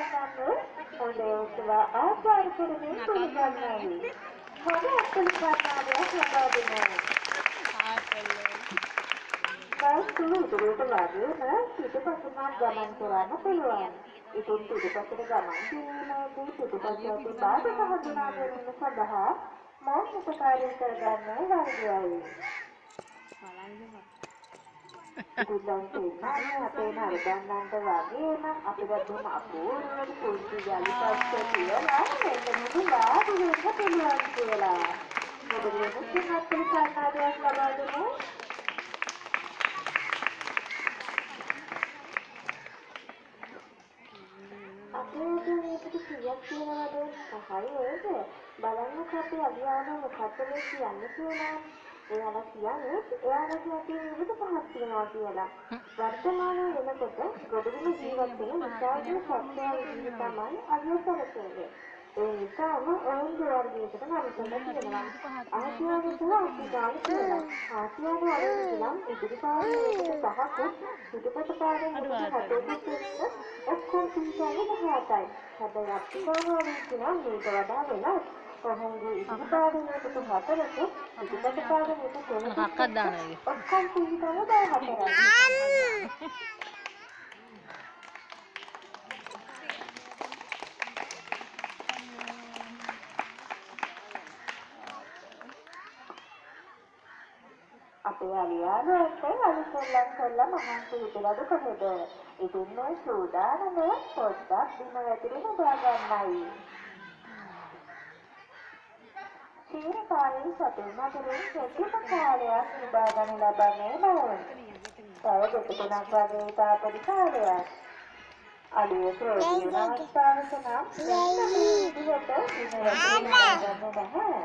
ගන්නන්නේ හොඳේ උසලා ආචාර කරමින් පිළිගන්නයි. හොඳ අත්දැකීම් ගන්නාදයක් ලබා දෙනවා. දැන් ඉදිරියට ලාගේම පිටපස්සට ගමන් කරන්න පුළුවන්. ඉතින් පිටපස්සට ගමන් කිරීමේදී පිටපස්සට බාධක හඳුනා ගැනීම සඳහා මෞලික කාර්ය කරගන්නේ වර්ගයයි. ඉතින් තේමාවේ අපේ නරඹන්නන්ට වගේම අපිට දුන්න අපූර්ව කුංචි ජලිපස්ස කියලා මෙන්න මුලා දුන්න පුළුවන් කියලා. මොකද මුලින්ම අපේ සාකච්ඡාවක් ලබා දෙමු. මේකට කීයක් කියනවද? පහයි වේද? බලන්නක අපේ අභියාන මොකක්ද මේ කියන්නේ කියලා. එයාලා කියන්නේ එයාලගේ අතේ විවිධ පහක් තියෙනවා කියලා. වර්තමානයේ වෙනකොට ගොඩබිම ජීවත් වෙන විශාල සත්‍යය විදිහට තමයි අභියසරකේ. ඒ නිසාම ඔවුන්ගේ වර්ගයකට නම් කරලා තියෙනවා. ආසියාවේ සහ අප්‍රිකාවේ කියලා. ආසියාවේ නම් ඉදිරිපාරේකට පහක් පිටපත පාරේ හතේ ඔක්කොම පිටාවේ 18යි. හැබැයි අප්‍රිකාවේ නම් මේක වඩා වෙනස්. කොහොමද ඉදිරිපාරේකට 4ට පිටපත පාරේට 3ක් දානවා. ඔක්කොම පිටාවේ 14යි. අපේ අලියාලට අලිසෙල්ලම් කරලා මහන්සි හිතලාද කොහෙද? ඉතින් මේ සූදානම පොඩ්ඩක් දින වැතිරෙන දාගන්නයි. සීරකාරී සතුන් අතරින් කෙටිම කාලයක් නිදා ගන්න ලබන්නේ නැහැ. තව දෙකක් වගේ තාපරි කාලයක්. අලිය ප්‍රෝජන අවස්ථාවක නම් විදිහට දින වැතිරෙන දාගන්න නැහැ.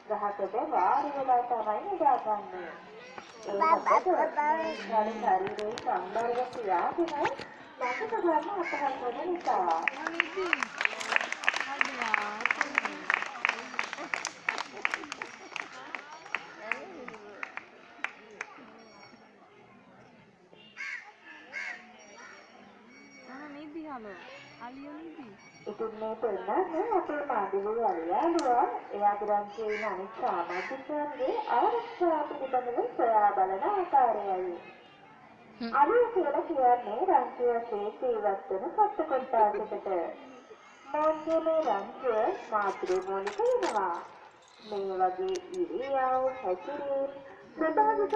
ගහකට වාරි වෙලා තමයි නිදාගන්නේ. ශරීරයේ සම්බරව ක්‍රියාවෙන නැකත ගන්න අපහසු වෙන නිසා. ඉතින් මේ පෙන්නන්නේ අපේ මාධ්‍යවල අලියාලුවා එයාගේ රංචුවේ ඉන්න අනිත් සමාජිකයන්ගේ ආරක්ෂා පිළිබඳව සොයා බලන ආකාරයයි. අලිය කියලා කියන්නේ රංචුවේ ජීවත් වෙන සත්ත්ව කොටසකට. මොන්ගේ මේ රංචුව මාතෘමූලික වෙනවා. මේ වගේ ඉරියව් හැසිරීම් ස්වභාවික